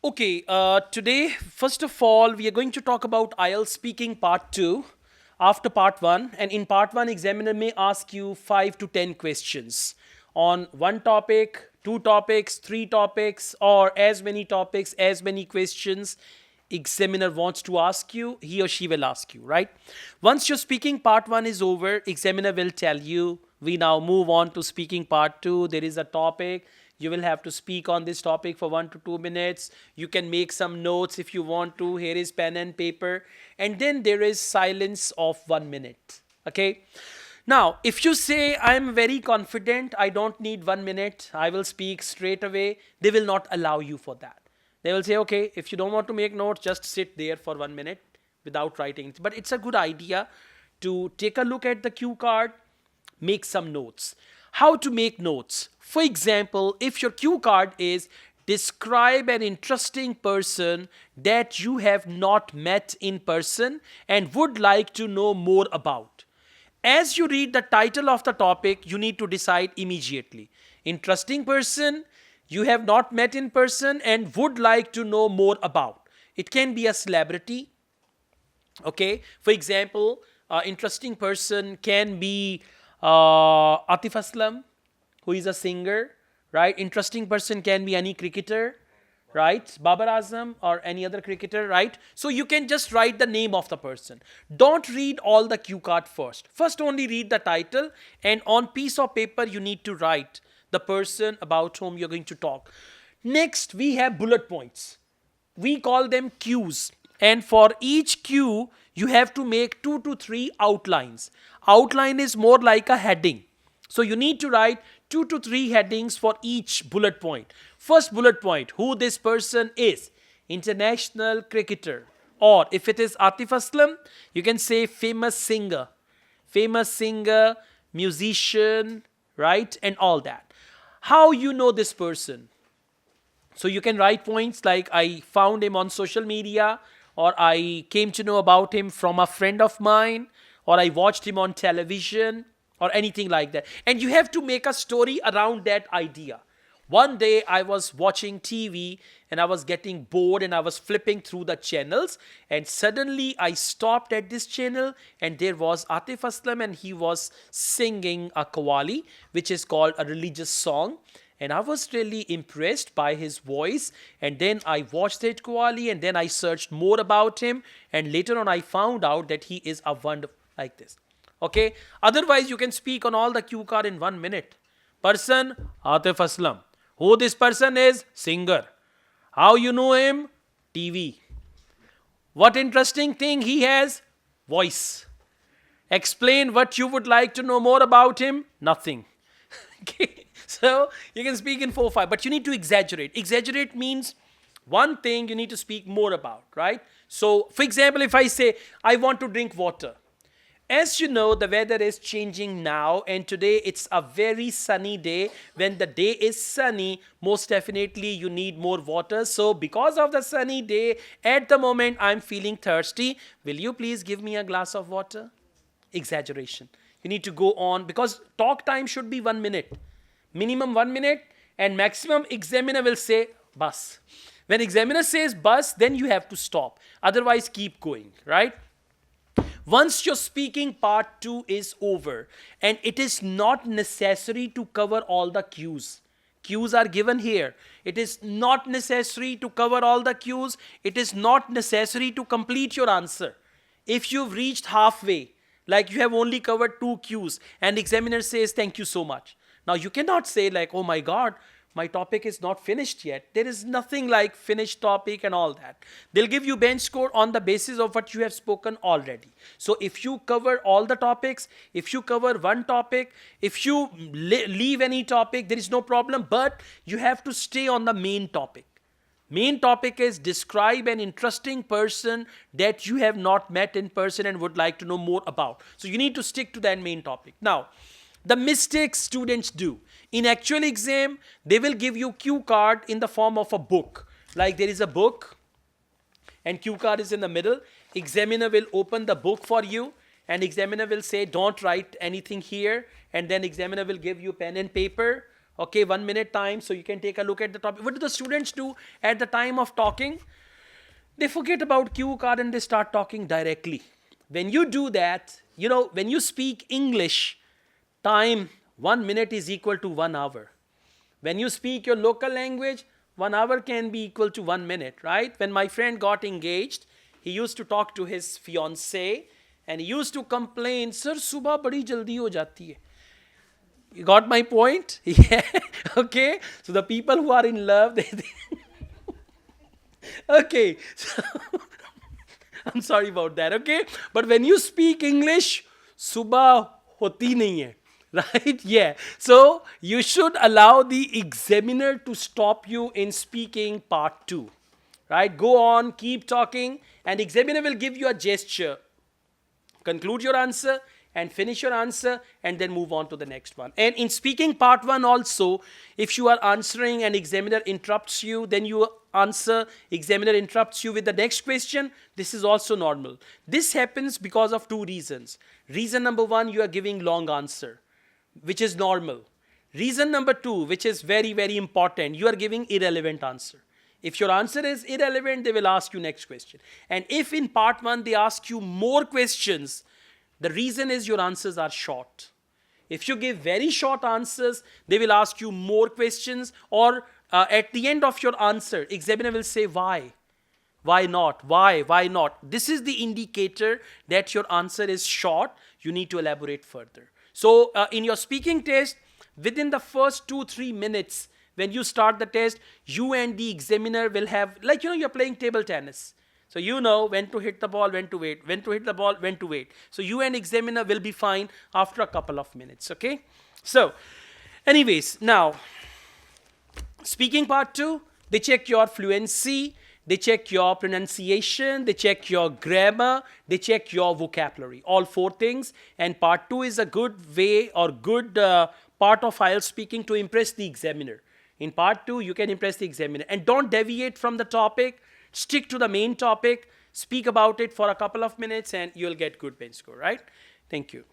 Okay, today, first of all, we are going to talk about IELTS speaking part 2 after part 1. And in part 1, examiner may ask you 5 to 10 questions on one topic, two topics, three topics, or as many topics, as many questions examiner wants to ask you, he or she will ask you, right? Once your speaking part 1 is over, examiner will tell you, we now move on to speaking part 2. There is a topic. You will have to speak on this topic for 1 to 2 minutes. You can make some notes if you want to. Here is pen and paper. And then there is silence of 1 minute. Okay. Now, if you say, I am very confident, I don't need 1 minute, I will speak straight away, they will not allow you for that. They will say, okay, if you don't want to make notes, just sit there for 1 minute without writing. But it's a good idea to take a look at the cue card, make some notes. How to make notes? For example, if your cue card is describe an interesting person that you have not met in person and would like to know more about. As you read the title of the topic, you need to decide immediately. Interesting person you have not met in person and would like to know more about. It can be a celebrity. Okay, for example, interesting person can be Atif Aslam, who is a singer, right? Interesting person can be any cricketer, right? Babar Azam or any other cricketer, right? So you can just write the name of the person. Don't read all the cue card first. First only read the title, and on piece of paper you need to write the person about whom you're going to talk. Next, we have bullet points. We call them cues. And for each cue, you have to make 2 to 3 outlines. Outline is more like a heading. So you need to write 2 to 3 headings for each bullet point. First bullet point, who this person is. International cricketer. Or if it is Atif Aslam, you can say famous singer. Famous singer, musician, right? And all that. How you know this person? So you can write points like I found him on social media, or I came to know about him from a friend of mine, or I watched him on television, or anything like that. And you have to make a story around that idea. One day I was watching TV and I was getting bored and I was flipping through the channels, and suddenly I stopped at this channel and there was Atif Aslam and he was singing a qawwali, which is called a religious song. And I was really impressed by his voice, and then I watched that qawwali and then I searched more about him, and later on I found out that he is a wonderful like this. Okay, otherwise you can speak on all the cue card in 1 minute. Person, Atif Aslam. Who this person is? Singer. How you know him? TV. What interesting thing he has? Voice. Explain what you would like to know more about him? Nothing. Okay, so you can speak in 4 or 5, but you need to exaggerate. Exaggerate means one thing you need to speak more about, right? So, for example, if I say, I want to drink water. As you know, the weather is changing now, and today it's a very sunny day. When the day is sunny, most definitely you need more water. So because of the sunny day, at the moment I'm feeling thirsty. Will you please give me a glass of water? Exaggeration. You need to go on, because talk time should be 1 minute. Minimum 1 minute, and maximum examiner will say, bus. When examiner says bus, then you have to stop. Otherwise, keep going, right? Once your speaking part 2 is over, and it is not necessary to cover all the cues. Cues are given here. It is not necessary to cover all the cues. It is not necessary to complete your answer. If you've reached halfway, like you have only covered 2 cues, and examiner says, thank you so much. Now you cannot say like, oh my God, my topic is not finished yet. There is nothing like finished topic and all that. They'll give you bench score on the basis of what you have spoken already. So if you cover all the topics, if you cover one topic, if you leave any topic, there is no problem, but you have to stay on the main topic. Main topic is describe an interesting person that you have not met in person and would like to know more about. So you need to stick to that main topic. Now, the mistakes students do. In actual exam, they will give you cue card in the form of a book. Like there is a book and cue card is in the middle. Examiner will open the book for you and examiner will say, don't write anything here. And then examiner will give you pen and paper. Okay, 1 minute time, so you can take a look at the topic. What do the students do at the time of talking? They forget about cue card and they start talking directly. When you do that, when you speak English, time 1 minute is equal to 1 hour. When you speak your local language, 1 hour can be equal to 1 minute, right? When my friend got engaged, he used to talk to his fiancée and he used to complain, Sir, subah badi jaldi ho jati hai. You got my point? Yeah. Okay. So the people who are in love, okay. So I'm sorry about that. Okay. But when you speak English, subah hoti nahi hai. Right? Yeah. So you should allow the examiner to stop you in speaking part 2. Right? Go on, keep talking, and examiner will give you a gesture. Conclude your answer and finish your answer and then move on to the next one. And in speaking part 1 also, if you are answering and examiner interrupts you, then you answer, examiner interrupts you with the next question, this is also normal. This happens because of 2 reasons. Reason number 1, you are giving long answer, which is normal. Reason number 2, which is very, very important, you are giving irrelevant answer. If your answer is irrelevant, they will ask you next question. And if in part 1 they ask you more questions, the reason is your answers are short. If you give very short answers, they will ask you more questions, or at the end of your answer, examiner will say why. Why not? Why? Why not? This is the indicator that your answer is short. You need to elaborate further. So in your speaking test, within the first 2-3 minutes, when you start the test, you and the examiner will have, like, you're playing table tennis. So you know when to hit the ball, when to wait, when to hit the ball, when to wait. So you and examiner will be fine after a couple of minutes, okay? So anyways, now, speaking part 2, they check your fluency, they check your pronunciation, they check your grammar, they check your vocabulary, all 4 things. And part 2 is a good way or good part of IELTS speaking to impress the examiner. In part 2, you can impress the examiner. And don't deviate from the topic. Stick to the main topic. Speak about it for a couple of minutes and you'll get good pen score, right? Thank you.